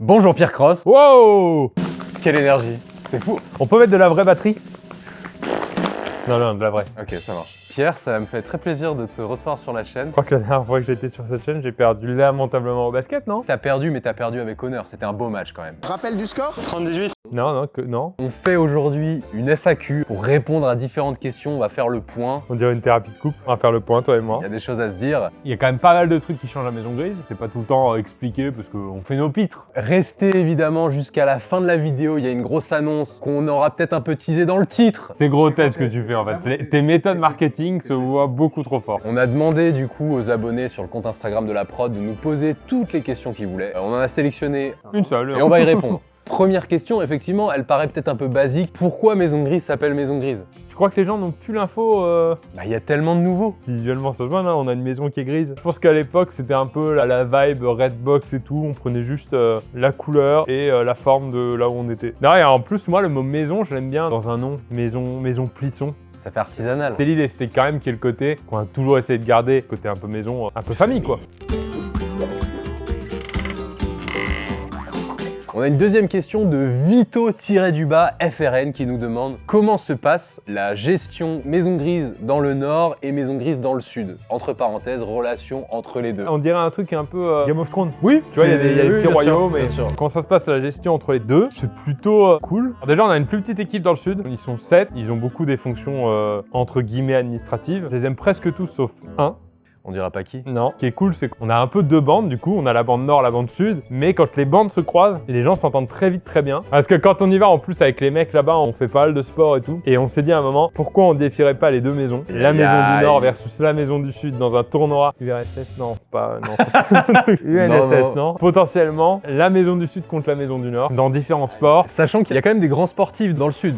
Bonjour Pierre Cross. Wow! Quelle énergie, c'est fou. On peut mettre de la vraie batterie? Non, de la vraie. Ok, ça marche. Pierre, ça me fait très plaisir de te recevoir sur la chaîne. Je crois que la dernière fois que j'étais sur cette chaîne, j'ai perdu lamentablement au basket, non? T'as perdu, mais t'as perdu avec honneur. C'était un beau match quand même. Rappel du score? 38. Non. On fait aujourd'hui une FAQ pour répondre à différentes questions. On va faire le point. On dirait une thérapie de couple. On va faire le point, toi et moi. Il y a des choses à se dire. Il y a quand même pas mal de trucs qui changent la maison grise. C'est pas tout le temps expliqué parce qu'on fait nos pitres. Restez évidemment jusqu'à la fin de la vidéo. Il y a une grosse annonce qu'on aura peut-être un peu teasé dans le titre. C'est grotesque ce que tu fais en fait. Tes méthodes marketing se voient beaucoup trop fort. On a demandé du coup aux abonnés sur le compte Instagram de la prod de nous poser toutes les questions qu'ils voulaient. On en a sélectionné Une seule. et on va y répondre. Première question, effectivement, elle paraît peut-être un peu basique. Pourquoi Maison Grise s'appelle Maison Grise? Tu crois que les gens n'ont plus l'info Bah, il y a tellement de nouveaux. Visuellement, ça se voit, là, on a une maison qui est grise. Je pense qu'à l'époque, c'était un peu la vibe Redbox et tout. On prenait juste la couleur et la forme de là où on était. Derrière, en plus, moi, le mot maison, je l'aime bien dans un nom. Maison Plisson. Ça fait artisanal. C'était l'idée, c'était quand même qu'il y ait le côté qu'on a toujours essayé de garder, côté un peu maison, un peu famille, quoi. On a une deuxième question de Vito-du-bas FRN qui nous demande comment se passe la gestion Maison Grise dans le nord et Maison Grise dans le sud. Entre parenthèses, relation entre les deux. On dirait un truc un peu Game of Thrones. Oui, tu vois, il y a des oui, petits bien royaumes, sûr, mais bien sûr. quand ça se passe la gestion entre les deux, c'est plutôt cool. Alors déjà, on a une plus petite équipe dans le sud. Ils sont 7, ils ont beaucoup des fonctions entre guillemets administratives. Je les aime presque tous sauf un. On dira pas qui. Non. Ce qui est cool, c'est qu'on a un peu deux bandes, du coup, on a la bande nord, la bande sud, mais quand les bandes se croisent, les gens s'entendent très vite, très bien. Parce que quand on y va, en plus, avec les mecs là-bas, on fait pas mal de sport et tout, et on s'est dit à un moment, pourquoi on défierait pas les deux maisons? La maison du nord versus la maison du sud dans un tournoi URSS, non, pas, non. UNSS, non. Potentiellement, la maison du sud contre la maison du nord, dans différents sports. Sachant qu'il y a quand même des grands sportifs dans le sud.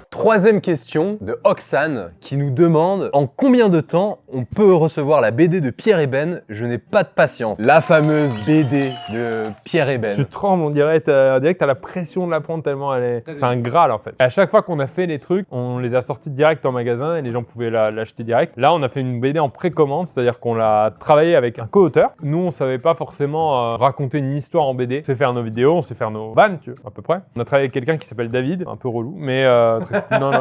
Troisième question de Oxane qui nous demande en combien de temps on peut recevoir la BD de Pierre et Ben? Je n'ai pas de patience. La fameuse BD de Pierre et Ben. Tu trembles, on dirait que t'as la pression de la prendre tellement elle est... C'est un graal en fait. À chaque fois qu'on a fait les trucs, on les a sortis direct en magasin et les gens pouvaient l'acheter direct. Là, on a fait une BD en précommande, c'est-à-dire qu'on l'a travaillé avec un co-auteur. Nous, on savait pas forcément raconter une histoire en BD. On sait faire nos vidéos, on sait faire nos vannes, tu vois, à peu près. On a travaillé avec quelqu'un qui s'appelle David, un peu relou, mais non,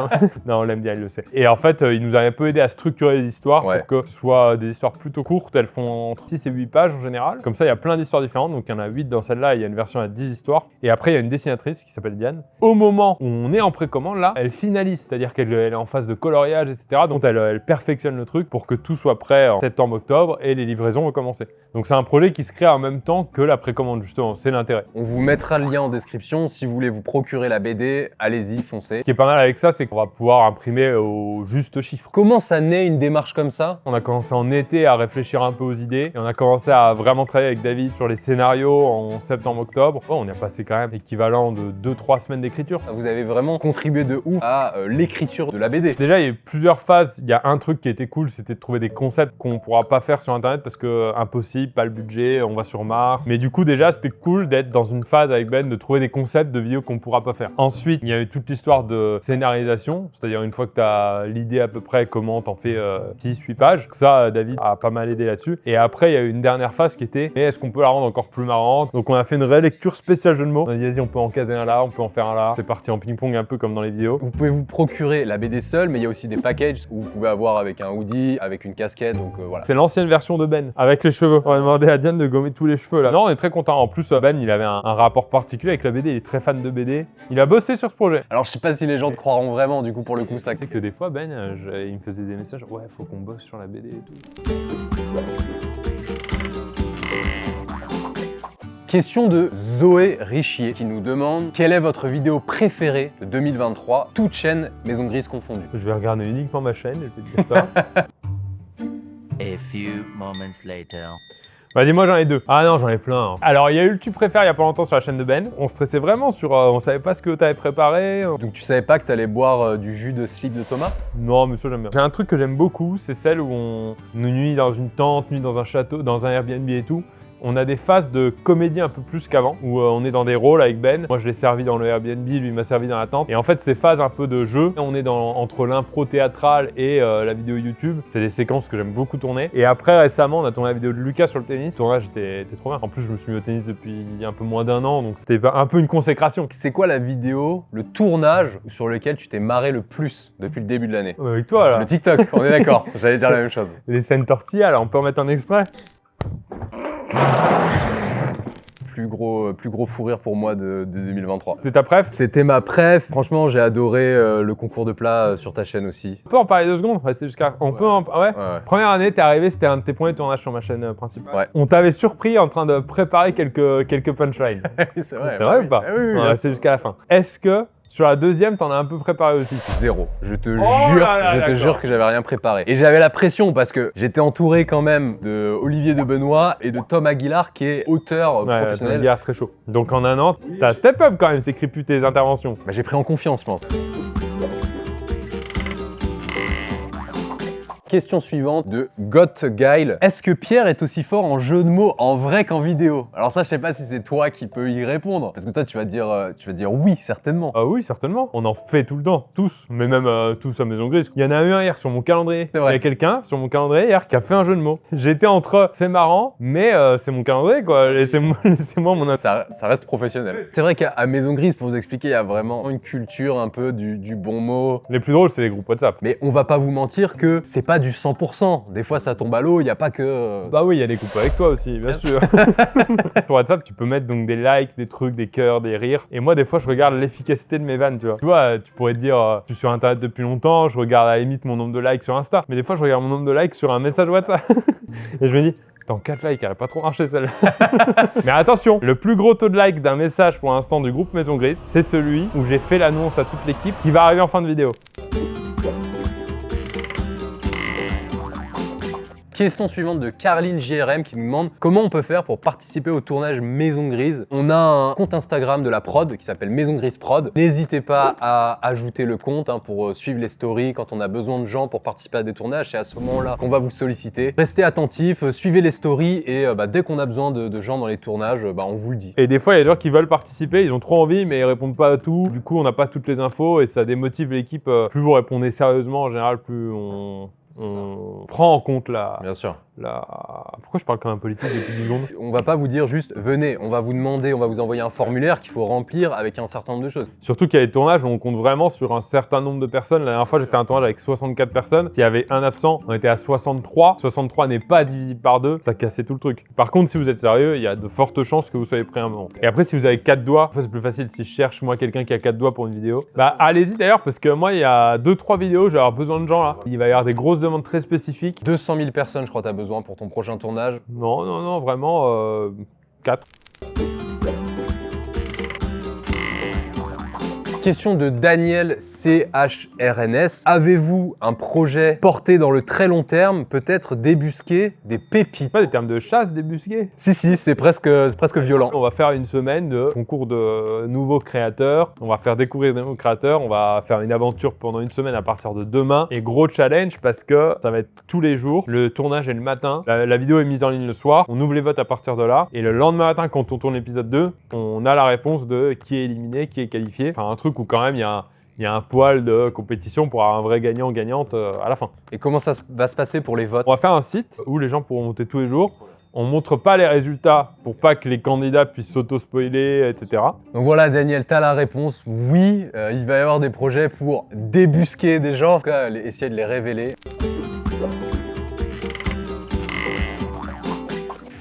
on l'aime bien, il le sait. Et en fait, il nous a un peu aidé à structurer les histoires pour que ce soit des histoires plutôt courtes. Elles font entre 6 et 8 pages en général. Comme ça, il y a plein d'histoires différentes. Donc, il y en a 8 dans celle-là. Il y a une version à 10 histoires. Et après, il y a une dessinatrice qui s'appelle Diane. Au moment où on est en précommande, là, elle finalise. C'est-à-dire qu'elle est en phase de coloriage, etc. Donc, elle perfectionne le truc pour que tout soit prêt en septembre-octobre et les livraisons vont commencer. Donc, c'est un projet qui se crée en même temps que la précommande, justement. C'est l'intérêt. On vous mettra le lien en description. Si vous voulez vous procurer la BD, allez-y, foncez. Ce qui est pas mal avec ça, c'est qu'on va pouvoir imprimer au juste chiffre. Comment ça naît une démarche comme ça? On a commencé en été à réfléchir un peu aux idées et on a commencé à vraiment travailler avec David sur les scénarios en septembre-octobre. Oh, on y a passé quand même l'équivalent de 2-3 semaines d'écriture. Vous avez vraiment contribué de ouf à l'écriture de la BD. Déjà, il y a eu plusieurs phases. Il y a un truc qui était cool, c'était de trouver des concepts qu'on ne pourra pas faire sur Internet parce que impossible, pas le budget, on va sur Mars. Mais du coup, déjà, c'était cool d'être dans une phase avec Ben, de trouver des concepts de vidéos qu'on ne pourra pas faire. Ensuite, il y a eu toute l'histoire de scénarisation, c'est-à-dire une fois que tu as l'idée à peu près comment t'en fais 6-8 pages. Ça, David a pas mal aidé là-dessus. Et après, il y a eu une dernière phase qui était, mais est-ce qu'on peut la rendre encore plus marrante? Donc on a fait une relecture spéciale jeu de mots. On a dit, vas-y, on peut en caser un là, on peut en faire un là. C'est parti en ping-pong un peu comme dans les vidéos. Vous pouvez vous procurer la BD seule, mais il y a aussi des packages où vous pouvez avoir avec un hoodie, avec une casquette, donc voilà. C'est l'ancienne version de Ben, avec les cheveux. On a demandé à Diane de gommer tous les cheveux là. Non, on est très content. En plus, Ben, il avait un rapport particulier avec la BD, il est très fan de BD. Il a bossé sur ce projet. Alors je sais pas si les gens te croiront vraiment, du coup pour le coup ça... C'est que des fois, Ben, il me faisait des messages, ouais, faut qu'on bosse sur la BD et tout. Question de Zoé Richier qui nous demande quelle est votre vidéo préférée de 2023, toute chaîne Maison Grise confondue. Je vais regarder uniquement ma chaîne, je vais te dire ça. A few moments later. Vas-y, moi j'en ai deux. Ah non, j'en ai plein. Alors, il y a eu le tu préfères il y a pas longtemps sur la chaîne de Ben. On stressait vraiment sur... on savait pas ce que t'avais préparé. Donc tu savais pas que t'allais boire du jus de slip de Thomas? Non, mais ça j'aime bien. J'ai un truc que j'aime beaucoup, c'est celle où on nuit dans une tente, nuit dans un château, dans un Airbnb et tout. On a des phases de comédie un peu plus qu'avant, où on est dans des rôles avec Ben. Moi, je l'ai servi dans le Airbnb, lui m'a servi dans la tente. Et en fait, ces phases un peu de jeu, on est entre l'impro théâtrale et la vidéo YouTube. C'est des séquences que j'aime beaucoup tourner. Et après, récemment, on a tourné la vidéo de Lucas sur le tennis. Le tournage était trop bien. En plus, je me suis mis au tennis depuis un peu moins d'1 an, donc c'était un peu une consécration. C'est quoi la vidéo, le tournage sur lequel tu t'es marré le plus depuis le début de l'année? Avec toi, là. Le TikTok, on est d'accord. J'allais dire la même chose. Les scènes tortillas, là, on peut en mettre un extrait. Plus gros fou rire pour moi de 2023. C'est ta préf? C'était ma préf. Franchement, j'ai adoré le concours de plats sur ta chaîne aussi. On peut en parler 2 secondes? Rester jusqu'à... On peut en... Ouais. Ouais. Première année, t'es arrivé, c'était un de tes premiers tournages sur ma chaîne principale. Ouais. On t'avait surpris en train de préparer quelques punchlines. C'est vrai. C'est vrai ou pas? Ah oui, On va rester jusqu'à la fin. Est-ce que sur la deuxième, t'en as un peu préparé aussi? Zéro. Je te d'accord. jure que j'avais rien préparé. Et j'avais la pression parce que j'étais entouré quand même de Olivier de Benoît et de Tom Aguilar qui est auteur professionnel. Ouais, très chaud. Donc en un an, t'as step up quand même, c'est écrit plus tes interventions. Bah, j'ai pris en confiance, je pense. Question suivante de Gottgeil. Est-ce que Pierre est aussi fort en jeu de mots en vrai qu'en vidéo? Alors ça, je sais pas si c'est toi qui peux y répondre. Parce que toi, tu vas dire oui, certainement. Ah oui, certainement. On en fait tout le temps, tous. Mais même tous à Maison Grise. Il y en a eu un hier sur mon calendrier. C'est vrai. Il y a quelqu'un sur mon calendrier hier qui a fait un jeu de mots. J'étais entre c'est marrant, mais c'est mon calendrier quoi. Laissez-moi mon... Ça reste professionnel. C'est vrai qu'à Maison Grise, pour vous expliquer, il y a vraiment une culture un peu du bon mot. Les plus drôles, c'est les groupes WhatsApp. Mais on va pas vous mentir que c'est pas du 100%. Des fois, ça tombe à l'eau, il n'y a pas que... Bah oui, il y a des groupes avec toi aussi, bien sûr. Sur WhatsApp, tu peux mettre donc des likes, des trucs, des cœurs, des rires. Et moi, des fois, je regarde l'efficacité de mes vannes, tu vois. Tu vois, tu pourrais te dire, je suis sur Internet depuis longtemps, je regarde à la limite mon nombre de likes sur Insta. Mais des fois, je regarde mon nombre de likes sur un message WhatsApp. Et je me dis, attends, 4 likes, elle a pas trop marché celle-là. Mais attention, le plus gros taux de like d'un message pour l'instant du groupe Maison Grise, c'est celui où j'ai fait l'annonce à toute l'équipe qui va arriver en fin de vidéo. Question suivante de Carline JRM qui nous demande comment on peut faire pour participer au tournage Maison Grise. On a un compte Instagram de la prod qui s'appelle Maison Grise Prod. N'hésitez pas à ajouter le compte pour suivre les stories quand on a besoin de gens pour participer à des tournages. C'est à ce moment-là qu'on va vous solliciter. Restez attentifs, suivez les stories et dès qu'on a besoin de gens dans les tournages, on vous le dit. Et des fois, il y a des gens qui veulent participer, ils ont trop envie, mais ils répondent pas à tout. Du coup, on n'a pas toutes les infos et ça démotive l'équipe. Plus vous répondez sérieusement, en général, plus on prend en compte Bien sûr. Pourquoi je parle comme un politique depuis 10 secondes? On va pas vous dire juste venez, on va vous demander, on va vous envoyer un formulaire qu'il faut remplir avec un certain nombre de choses. Surtout qu'il y a des tournages où on compte vraiment sur un certain nombre de personnes. La dernière fois, j'ai fait un tournage avec 64 personnes. S'il y avait un absent, on était à 63. 63 n'est pas divisible par 2, ça cassait tout le truc. Par contre, si vous êtes sérieux, il y a de fortes chances que vous soyez prêt à un moment. Et après, si vous avez 4 doigts, c'est plus facile si je cherche moi quelqu'un qui a 4 doigts pour une vidéo. Bah allez-y d'ailleurs, parce que moi, il y a 2-3 vidéos, je vais avoir besoin de gens là. Il va y avoir des grosses demandes très spécifiques. 200 000 personnes, je crois, tu as besoin pour ton prochain tournage. Non, vraiment 4. Question de Daniel CHRNS. Avez-vous un projet porté dans le très long terme, peut-être débusquer des pépites? Pas des termes de chasse débusqués. Si, c'est presque violent. On va faire une semaine de concours de nouveaux créateurs. On va faire découvrir des nouveaux créateurs. On va faire une aventure pendant une semaine à partir de demain. Et gros challenge parce que ça va être tous les jours. Le tournage est le matin. La vidéo est mise en ligne le soir. On ouvre les votes à partir de là. Et le lendemain matin, quand on tourne l'épisode 2, on a la réponse de qui est éliminé, qui est qualifié. Enfin, un truc où quand même il y a un poil de compétition pour avoir un vrai gagnant-gagnante à la fin. Et comment ça va se passer pour les votes? On va faire un site où les gens pourront monter tous les jours. On montre pas les résultats pour pas que les candidats puissent s'auto-spoiler, etc. Donc voilà Daniel, t'as la réponse. Oui, il va y avoir des projets pour débusquer des gens, en tout cas essayer de les révéler.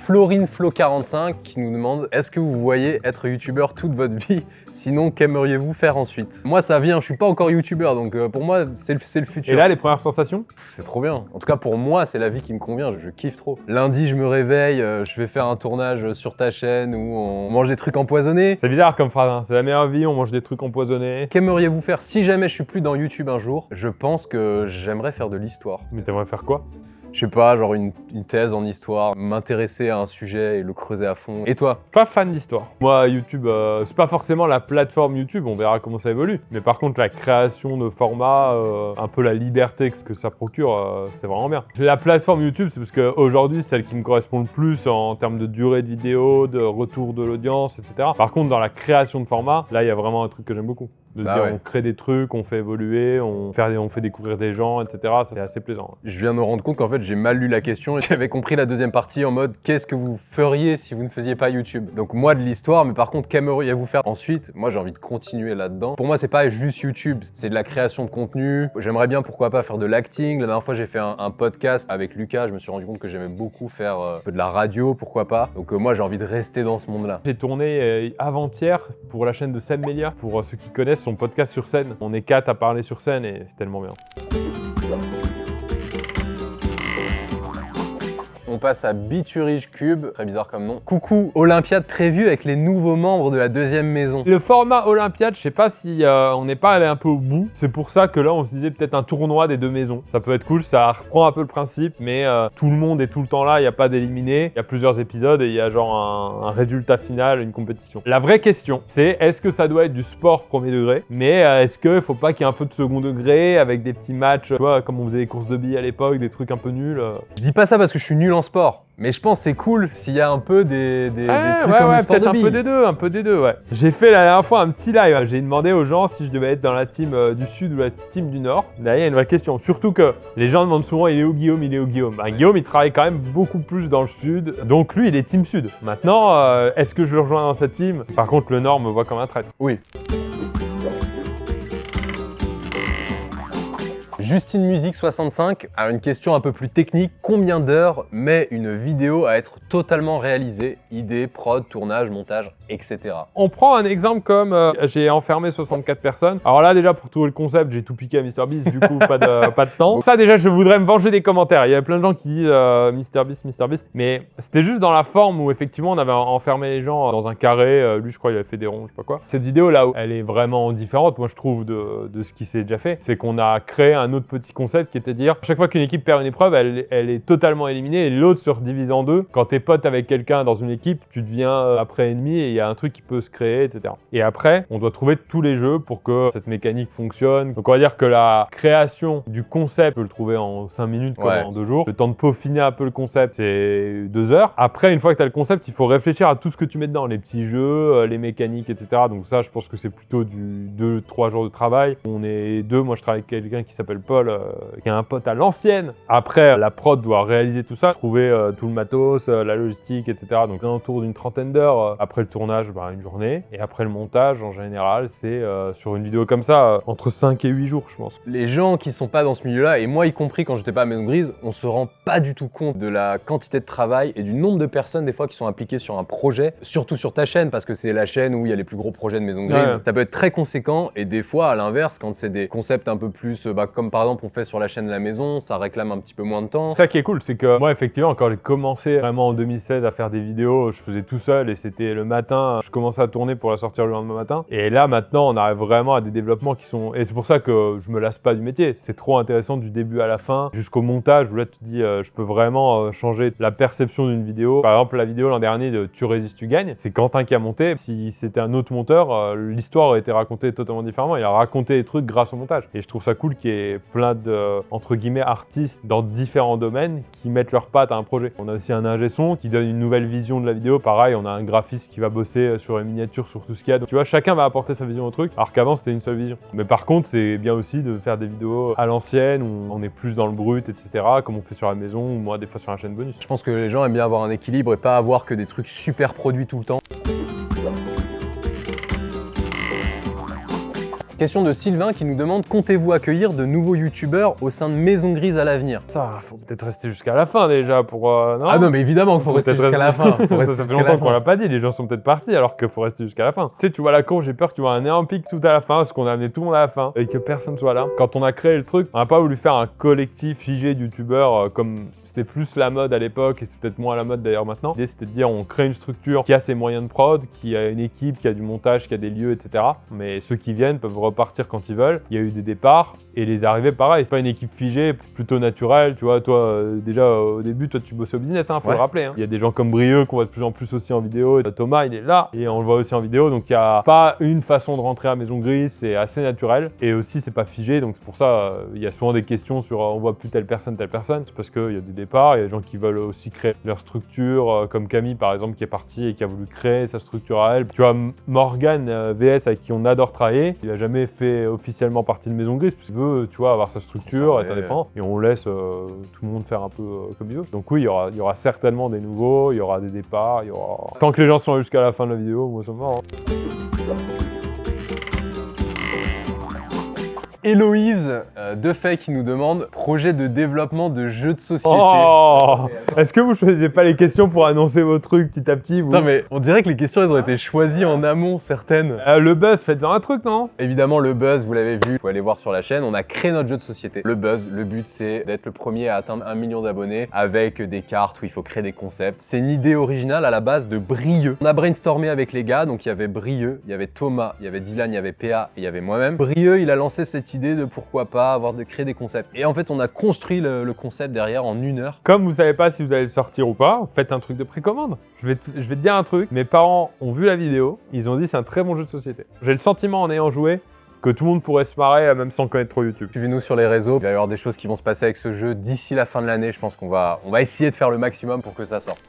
Florine Flo45 qui nous demande est-ce que vous voyez être youtubeur toute votre vie? Sinon, qu'aimeriez-vous faire ensuite? Moi, ça vient, je suis pas encore youtubeur, donc pour moi, c'est le futur. Et là, les premières sensations? C'est trop bien. En tout cas, pour moi, c'est la vie qui me convient, je kiffe trop. Lundi, je me réveille, je vais faire un tournage sur ta chaîne où on mange des trucs empoisonnés. C'est bizarre comme phrase, hein. C'est la meilleure vie, on mange des trucs empoisonnés. Qu'aimeriez-vous faire si jamais je suis plus dans YouTube un jour? Je pense que j'aimerais faire de l'histoire. Mais t'aimerais faire quoi? Je sais pas, genre une thèse en histoire, m'intéresser à un sujet et le creuser à fond. Et toi? Pas fan d'histoire. Moi, YouTube, c'est pas forcément la plateforme YouTube, on verra comment ça évolue. Mais par contre, la création de formats, un peu la liberté que ça procure, c'est vraiment bien. La plateforme YouTube, c'est parce qu'aujourd'hui, c'est celle qui me correspond le plus en termes de durée de vidéo, de retour de l'audience, etc. Par contre, dans la création de formats, là, il y a vraiment un truc que j'aime beaucoup. De se dire, on crée des trucs, on fait évoluer, on fait découvrir des gens, etc. C'est assez plaisant. Je viens de me rendre compte qu'en fait, j'ai mal lu la question et j'avais compris la deuxième partie en mode qu'est-ce que vous feriez si vous ne faisiez pas YouTube? Donc moi de l'histoire, mais par contre, qu'aimeriez-vous faire ensuite? Moi, j'ai envie de continuer là-dedans. Pour moi, c'est pas juste YouTube, c'est de la création de contenu. J'aimerais bien, pourquoi pas, faire de l'acting. La dernière fois, j'ai fait un podcast avec Lucas. Je me suis rendu compte que j'aimais beaucoup faire un peu de la radio, pourquoi pas. Donc moi, j'ai envie de rester dans ce monde-là. J'ai tourné avant-hier pour la chaîne de Sam Melia, pour ceux qui connaissent son podcast sur scène. On est 4 à parler sur scène et c'est tellement bien. On passe à Biturige Cube, très bizarre comme nom. Coucou, Olympiade prévue avec les nouveaux membres de la deuxième maison. Le format Olympiade, je sais pas si on n'est pas allé un peu au bout. C'est pour ça que là, on se disait peut-être un tournoi des deux maisons. Ça peut être cool, ça reprend un peu le principe, mais tout le monde est tout le temps là, il n'y a pas d'éliminés. Il y a plusieurs épisodes et il y a genre un résultat final, une compétition. La vraie question, c'est est-ce que ça doit être du sport premier degré, mais est-ce qu'il faut pas qu'il y ait un peu de second degré avec des petits matchs, tu vois, comme on faisait les courses de billes à l'époque, des trucs un peu nuls. Je dis pas ça parce que je suis nul en sport, mais je pense que c'est cool s'il y a un peu des trucs comme le sport de billes. Un peu des deux, ouais. J'ai fait la dernière fois un petit live. J'ai demandé aux gens si je devais être dans la team du Sud ou la team du Nord. Là, il y a une vraie question. Surtout que les gens demandent souvent il est où Guillaume, il est où Guillaume. Bah, Guillaume, il travaille quand même beaucoup plus dans le Sud. Donc lui, il est team Sud. Maintenant, est-ce que je le rejoins dans cette team? Par contre, le Nord me voit comme un traître. Oui. Justine Musique 65 a une question un peu plus technique. Combien d'heures met une vidéo à être totalement réalisée? Idée, prod, tournage, montage, etc. On prend un exemple comme j'ai enfermé 64 personnes. Alors là, déjà, pour trouver le concept, j'ai tout piqué à MrBeast, du coup, pas de temps. Ça, déjà, je voudrais me venger des commentaires. Il y a plein de gens qui disent MrBeast, mais c'était juste dans la forme où, effectivement, on avait enfermé les gens dans un carré. Lui, je crois, il avait fait des ronds, je sais pas quoi. Cette vidéo, là, elle est vraiment différente, moi, je trouve, de ce qui s'est déjà fait. C'est qu'on a créé un autre petit concept qui était de dire, chaque fois qu'une équipe perd une épreuve, elle est totalement éliminée et l'autre se redivise en deux. Quand t'es pote avec quelqu'un dans une équipe, tu deviens après ennemi et il y a un truc qui peut se créer, etc. Et après, on doit trouver tous les jeux pour que cette mécanique fonctionne. Donc on va dire que la création du concept, on peut le trouver en 5 minutes comme en 2 jours. Le temps de peaufiner un peu le concept, c'est 2 heures. Après, une fois que tu as le concept, il faut réfléchir à tout ce que tu mets dedans, les petits jeux, les mécaniques, etc. Donc ça, je pense que c'est plutôt du 2-3 jours de travail. On est 2, moi je travaille avec quelqu'un qui s'appelle Paul, qui a un pote à l'ancienne. Après, la prod doit réaliser tout ça, trouver tout le matos, la logistique, etc. Donc autour d'une trentaine d'heures. Après le tournage, une journée. Et après le montage, en général, c'est sur une vidéo comme ça, entre 5 et 8 jours, je pense. Les gens qui sont pas dans ce milieu-là, et moi y compris quand j'étais pas à Maison Grise, on se rend pas du tout compte de la quantité de travail et du nombre de personnes des fois qui sont impliquées sur un projet, surtout sur ta chaîne, parce que c'est la chaîne où il y a les plus gros projets de Maison Grise. Ouais. Ça peut être très conséquent, et des fois, à l'inverse, quand c'est des concepts un peu plus, comme par exemple on fait sur la chaîne de la maison, ça réclame un petit peu moins de temps. Ça qui est cool, c'est que moi effectivement, quand j'ai commencé vraiment en 2016 à faire des vidéos, je faisais tout seul et c'était le matin, je commençais à tourner pour la sortir le lendemain matin. Et là maintenant, on arrive vraiment à des développements qui sont... Et c'est pour ça que je me lasse pas du métier. C'est trop intéressant du début à la fin, jusqu'au montage, où là tu te dis, je peux vraiment changer la perception d'une vidéo. Par exemple, la vidéo l'an dernier de Tu résistes, tu gagnes, c'est Quentin qui a monté. Si c'était un autre monteur, l'histoire aurait été racontée totalement différemment. Il a raconté des trucs grâce au montage. Et je trouve ça cool qu'il y ait plein de, entre guillemets, artistes dans différents domaines qui mettent leurs pattes à un projet. On a aussi un ingé son qui donne une nouvelle vision de la vidéo. Pareil, on a un graphiste qui va bosser sur les miniatures, sur tout ce qu'il y a. Donc, tu vois, chacun va apporter sa vision au truc, alors qu'avant c'était une seule vision. Mais par contre, c'est bien aussi de faire des vidéos à l'ancienne où on est plus dans le brut, etc. Comme on fait sur la maison ou moi des fois sur la chaîne bonus. Je pense que les gens aiment bien avoir un équilibre et pas avoir que des trucs super produits tout le temps. Question de Sylvain qui nous demande: comptez-vous accueillir de nouveaux youtubeurs au sein de Maison Grise à l'avenir? Ça, faut peut-être rester jusqu'à la fin déjà pour... non ah non, mais évidemment qu'il faut rester jusqu'à la fin. Ça fait longtemps qu'on l'a pas dit, les gens sont peut-être partis alors qu'il faut rester jusqu'à la fin. Tu sais, tu vois la courbe, j'ai peur que tu vois un énorme pic tout à la fin parce qu'on a amené tout le monde à la fin et que personne soit là. Quand on a créé le truc, on n'a pas voulu faire un collectif figé de youtubeurs comme... C'était plus la mode à l'époque et c'est peut-être moins la mode d'ailleurs maintenant. L'idée c'était de dire on crée une structure qui a ses moyens de prod, qui a une équipe, qui a du montage, qui a des lieux, etc. Mais ceux qui viennent peuvent repartir quand ils veulent. Il y a eu des départs Et les arrivées, pareil, c'est pas une équipe figée, c'est plutôt naturel, tu vois. Toi, déjà, au début, toi, tu bossais au business, hein, faut le rappeler. Hein. Il y a des gens comme Brieux qu'on voit de plus en plus aussi en vidéo. Thomas, il est là et on le voit aussi en vidéo. Donc, il n'y a pas une façon de rentrer à Maison Grise, c'est assez naturel. Et aussi, c'est pas figé. Donc, c'est pour ça, il y a souvent des questions sur on voit plus telle personne. C'est parce qu'il y a des départs, il y a des gens qui veulent aussi créer leur structure, comme Camille, par exemple, qui est parti et qui a voulu créer sa structure à elle. Tu vois, Morgan, VS, avec qui on adore travailler, il a jamais fait officiellement partie de Maison Grise, puisqu'il veut, tu vois, avoir sa structure, être indépendant. Et on laisse tout le monde faire un peu comme il veut. Donc oui, il y aura certainement des nouveaux, il y aura des départs, il y aura... Tant que les gens sont là jusqu'à la fin de la vidéo, moi ça me va. Héloïse Defay qui nous demande projet de développement de jeux de société. Oh, est-ce que vous choisissez pas les questions pour annoncer vos trucs petit à petit vous? Non mais on dirait que les questions elles ont été choisies en amont certaines. Le buzz, faites-en un truc, non? Évidemment le buzz, vous l'avez vu, vous pouvez aller voir sur la chaîne, on a créé notre jeu de société. Le buzz, le but c'est d'être le premier à atteindre 1 million d'abonnés avec des cartes où il faut créer des concepts. C'est une idée originale à la base de Brieux. On a brainstormé avec les gars, donc il y avait Brieux, il y avait Thomas, il y avait Dylan, il y avait PA et il y avait moi-même. Brieux il a lancé cette idée de pourquoi pas de créer des concepts. Et en fait, on a construit le concept derrière en 1 heure. Comme vous savez pas si vous allez le sortir ou pas, faites un truc de précommande. Je vais te dire un truc, mes parents ont vu la vidéo, ils ont dit c'est un très bon jeu de société. J'ai le sentiment en ayant joué que tout le monde pourrait se marrer même sans connaître trop YouTube. Suivez-nous sur les réseaux, il va y avoir des choses qui vont se passer avec ce jeu d'ici la fin de l'année. Je pense qu'on va essayer de faire le maximum pour que ça sorte.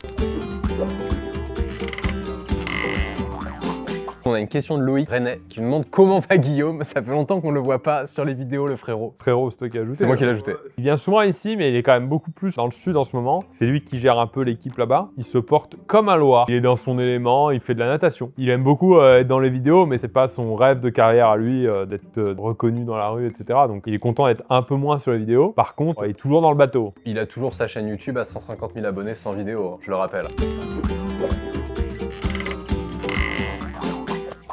On a une question de Loïc René qui nous demande comment va Guillaume. Ça fait longtemps qu'on ne le voit pas sur les vidéos, le frérot. Frérot, c'est toi qui as ajouté. C'est moi qui l'ai ajouté. Il vient souvent ici, mais il est quand même beaucoup plus dans le sud en ce moment. C'est lui qui gère un peu l'équipe là-bas. Il se porte comme un Loir. Il est dans son élément, il fait de la natation. Il aime beaucoup être dans les vidéos, mais c'est pas son rêve de carrière à lui d'être reconnu dans la rue, etc. Donc il est content d'être un peu moins sur les vidéos. Par contre, il est toujours dans le bateau. Il a toujours sa chaîne YouTube à 150 000 abonnés sans vidéo, je le rappelle.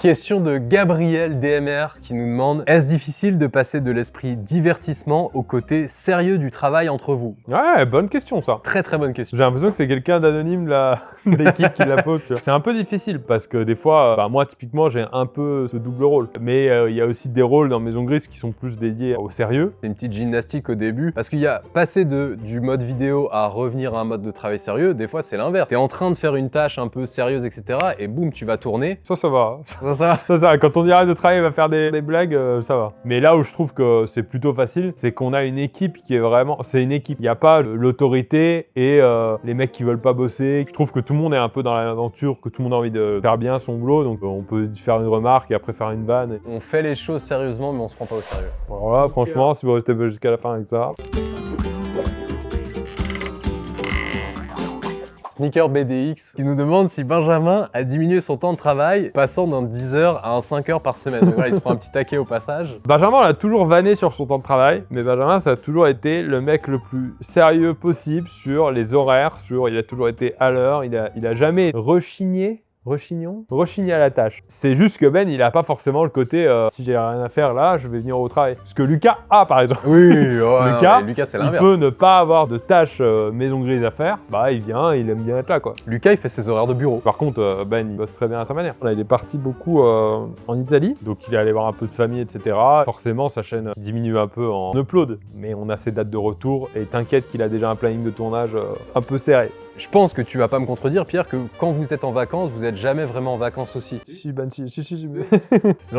Question de Gabriel DMR qui nous demande « Est-ce difficile de passer de l'esprit divertissement au côté sérieux du travail entre vous ?» Ouais, bonne question ça. Très très bonne question. J'ai l'impression que c'est quelqu'un d'anonyme de l'équipe qui la pose. C'est un peu difficile parce que des fois, moi typiquement j'ai un peu ce double rôle. Mais il y a aussi des rôles dans Maison Grise qui sont plus dédiés au sérieux. C'est une petite gymnastique au début parce qu'il y a passer du mode vidéo à revenir à un mode de travail sérieux, des fois c'est l'inverse. T'es en train de faire une tâche un peu sérieuse, etc. et boum, tu vas tourner. Ça va. Ça. Quand on dit arrête de travailler, va faire des blagues, ça va. Mais là où je trouve que c'est plutôt facile, c'est qu'on a une équipe qui est vraiment... C'est une équipe. Il n'y a pas l'autorité et les mecs qui veulent pas bosser. Je trouve que tout le monde est un peu dans l'aventure, que tout le monde a envie de faire bien son boulot. Donc on peut faire une remarque et après faire une vanne. On fait les choses sérieusement, mais on se prend pas au sérieux. Voilà, franchement, si vous restez jusqu'à la fin avec ça... Sneaker BDX qui nous demande si Benjamin a diminué son temps de travail, passant d'un 10 heures à un 5 heures par semaine. Donc voilà, il se prend un petit taquet au passage. Benjamin, on a toujours vanné sur son temps de travail, mais Benjamin, ça a toujours été le mec le plus sérieux possible sur les horaires, il a toujours été à l'heure, il a jamais rechigné à la tâche. C'est juste que Ben, il a pas forcément le côté si j'ai rien à faire là, je vais venir au travail. Ce que Lucas a par exemple. Oui, Lucas c'est il l'inverse. peut ne pas avoir de tâches Maison Grise à faire, bah il vient, il aime bien être là quoi. Lucas, il fait ses horaires de bureau. Par contre, Ben, il bosse très bien à sa manière. Là, il est parti beaucoup en Italie, donc il est allé voir un peu de famille, etc. Forcément, sa chaîne diminue un peu en upload, mais on a ses dates de retour et t'inquiète qu'il a déjà un planning de tournage un peu serré. Je pense que tu vas pas me contredire, Pierre, que quand vous êtes en vacances, vous êtes jamais vraiment en vacances aussi. Si. Dans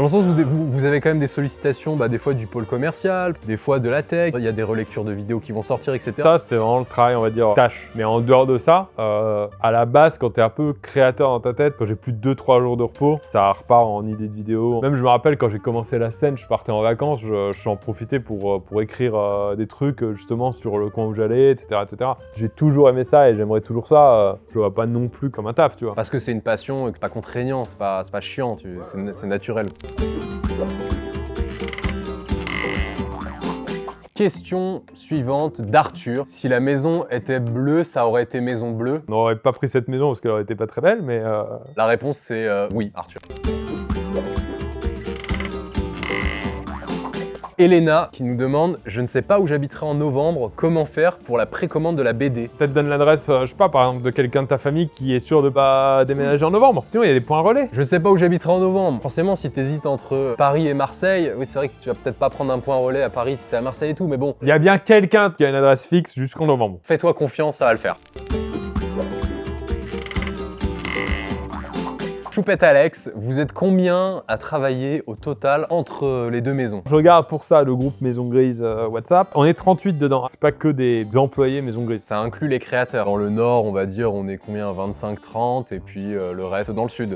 le sens où vous avez quand même des sollicitations, des fois du pôle commercial, des fois de la tech, il y a des relectures de vidéos qui vont sortir, etc. Ça, c'est vraiment le travail, on va dire, tâche. Mais en dehors de ça, à la base, quand t'es un peu créateur dans ta tête, quand j'ai plus de 2-3 jours de repos, ça repart en idée de vidéo. Même je me rappelle quand j'ai commencé la scène, je partais en vacances, j'en profitais pour écrire des trucs justement sur le coin où j'allais, etc., etc. J'ai toujours aimé ça et j'aimerais toujours ça. Je le vois pas non plus comme un taf, tu vois. Parce que c'est une passion, pas contraignant, c'est pas chiant, c'est naturel. Question suivante d'Arthur. Si la maison était bleue, ça aurait été maison bleue? On n'aurait pas pris cette maison parce qu'elle aurait été pas très belle, mais... La réponse c'est oui, Arthur. Elena qui nous demande « Je ne sais pas où j'habiterai en novembre, comment faire pour la précommande de la BD ?» Peut-être donne l'adresse, je sais pas, par exemple, de quelqu'un de ta famille qui est sûr de pas déménager en novembre. Sinon, il y a des points relais. Je ne sais pas où j'habiterai en novembre. Forcément, si t'hésites entre Paris et Marseille, oui, c'est vrai que tu vas peut-être pas prendre un point relais à Paris si t'es à Marseille et tout, mais bon, Il y a bien quelqu'un qui a une adresse fixe jusqu'en novembre. fais-toi confiance, ça va le faire. Choupette Alex, vous êtes combien à travailler au total entre les deux maisons? Je regarde pour ça le groupe Maison Grise WhatsApp. On est 38 dedans. C'est pas que des employés Maison Grise. Ça inclut les créateurs. Dans le nord, on va dire, on est combien? 25-30 et puis le reste dans le sud.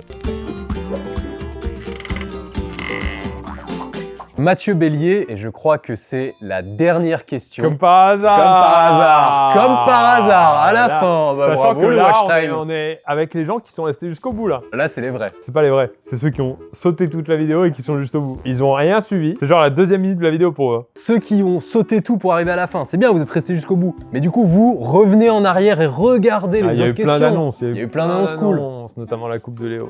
Mathieu Bélier, et je crois que c'est la dernière question. Comme par hasard. Comme par hasard. Comme par hasard. À la Là. fin. Bah, Sachant bravo que le là, watch on est, time. on est avec les gens qui sont restés jusqu'au bout là. Là, c'est les vrais. C'est pas les vrais. C'est ceux qui ont sauté toute la vidéo et qui sont juste au bout. Ils ont rien suivi. C'est genre la deuxième minute de la vidéo pour eux. Ceux qui ont sauté tout pour arriver à la fin, c'est bien, vous êtes restés jusqu'au bout. Mais du coup, vous revenez en arrière et regardez Ah, les il y a eu autres plein questions. d'annonces. Il y a eu plein d'annonces cool. Notamment la coupe de Léo.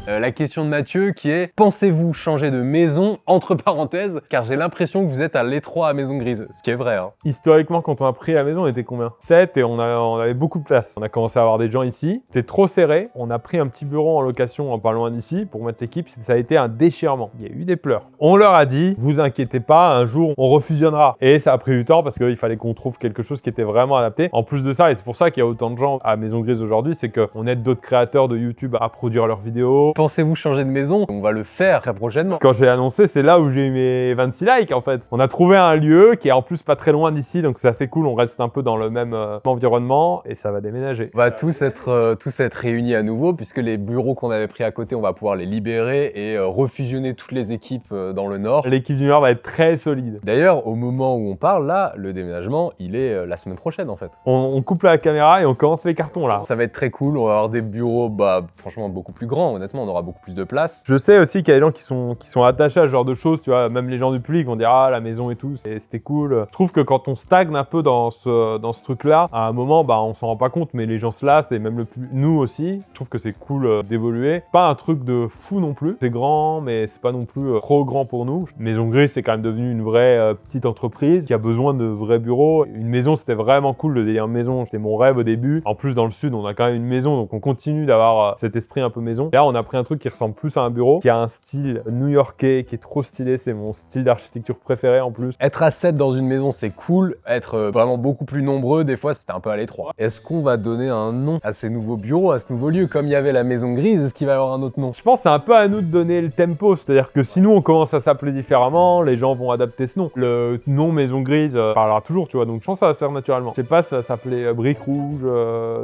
La question de Mathieu qui est « Pensez-vous changer de maison ?» entre parenthèses, car j'ai l'impression que vous êtes à l'étroit à Maison Grise. Ce qui est vrai, hein. Historiquement, quand on a pris la maison, on était combien? 7 et on avait beaucoup de place. On a commencé à avoir des gens ici. C'était trop serré. On a pris un petit bureau en location pas loin d'ici pour mettre l'équipe. Ça a été un déchirement. Il y a eu des pleurs. On leur a dit, vous inquiétez pas, un jour on refusionnera. Et ça a pris du temps parce qu'il fallait qu'on trouve quelque chose qui était vraiment adapté. En plus de ça, et c'est pour ça qu'il y a autant de gens à Maison Grise aujourd'hui, c'est qu'on aide d'autres créateurs de YouTube à produire leurs vidéos. Pensez-vous changer de maison? On va le faire très prochainement. Quand j'ai annoncé, c'est là où j'ai eu mes 26 likes en fait. On a trouvé un lieu qui est en plus pas très loin d'ici, donc c'est assez cool. On reste un peu dans le même environnement et ça va déménager. On va tous être réunis à nouveau puisque les bureaux qu'on avait pris à côté, on va pouvoir les libérer et refusionner toutes les équipes dans le nord. L'équipe du Nord va être très solide. D'ailleurs, au moment où on parle, là, le déménagement, il est la semaine prochaine en fait. On coupe la caméra et on commence les cartons là. Ça va être très cool, on va avoir des bureaux, franchement, beaucoup plus grands, honnêtement, on aura beaucoup plus de place. Je sais aussi qu'il y a des gens qui sont attachés à ce genre de choses, tu vois, même les gens du public vont dire ah la maison et tout, c'était cool. Je trouve que quand on stagne un peu dans ce truc-là, à un moment, on s'en rend pas compte, mais les gens se lassent et même nous aussi. Je trouve que c'est cool d'évoluer. Pas un truc de fou non plus. C'est grand, mais c'est pas non plus trop grand pour nous. Maison Grise, c'est quand même devenu une vraie petite entreprise qui a besoin de vrais bureaux. Une maison, c'était vraiment cool, le délire maison, c'était mon rêve au début. En plus, dans le sud, on a quand même une maison, donc on continue d'avoir cet esprit un peu maison. Là, on a pris un truc qui ressemble plus à un bureau, qui a un style new-yorkais, qui est trop stylé, c'est mon style d'architecture préféré en plus. Être à 7 dans une maison, c'est cool. Être vraiment beaucoup plus nombreux, des fois, c'était un peu à l'étroit. Est-ce qu'on va donner un nom à ces nouveaux bureaux, à ce nouveau lieu? Comme il y avait la Maison Grise, est-ce qu'il va y avoir un autre nom? Je pense que c'est un peu à nous de donner le tempo, c'est-à-dire que si nous on commence à s'appeler différemment, les gens vont adapter ce nom. Le nom Maison Grise parlera toujours, tu vois, donc je pense que ça va se faire naturellement. Je sais pas si ça va s'appeler Brique Rouge,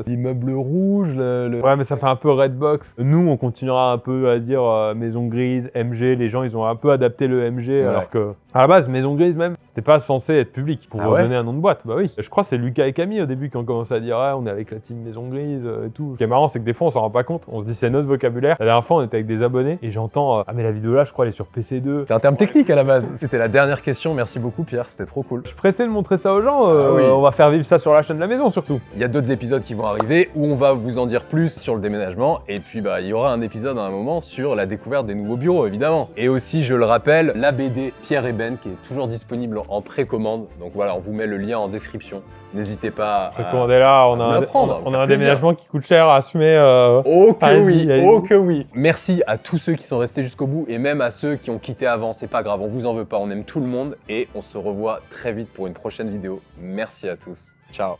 L'immeuble rouge, Ouais, mais ça fait un peu Redbox. Nous, on continuera un peu à dire Maison Grise, MG. Les gens, ils ont un peu adapté le MG, alors que, à la base, Maison Grise même, c'était pas censé être public pour donner un nom de boîte. Bah oui. Je crois que c'est Lucas et Camille au début qui ont commencé à dire on est avec la team Maison Grise et tout. Ce qui est marrant, c'est que des fois, on s'en rend pas compte. On se dit c'est notre vocabulaire. La dernière fois, on était avec des abonnés et j'entends ah mais la vidéo là, je crois, elle est sur PC2. C'est un terme technique à la base. C'était la dernière question. Merci beaucoup, Pierre. C'était trop cool. Je suis pressé de montrer ça aux gens. Oui. On va faire vivre ça sur la chaîne de la maison surtout. Il y a d'autres épisodes qui vont arriver où on va vous en dire plus sur le déménagement et puis il y aura un épisode à un moment sur la découverte des nouveaux bureaux évidemment. Et aussi je le rappelle, la BD Pierre et Ben qui est toujours disponible en précommande. Donc voilà, on vous met le lien en description. N'hésitez pas à Commander là, on a un déménagement qui coûte cher à assumer. Oh que allez-y, oui, allez-y. oh que oui. Merci à tous ceux qui sont restés jusqu'au bout et même à ceux qui ont quitté avant, c'est pas grave, on vous en veut pas, on aime tout le monde et on se revoit très vite pour une prochaine vidéo. Merci à tous. Ciao.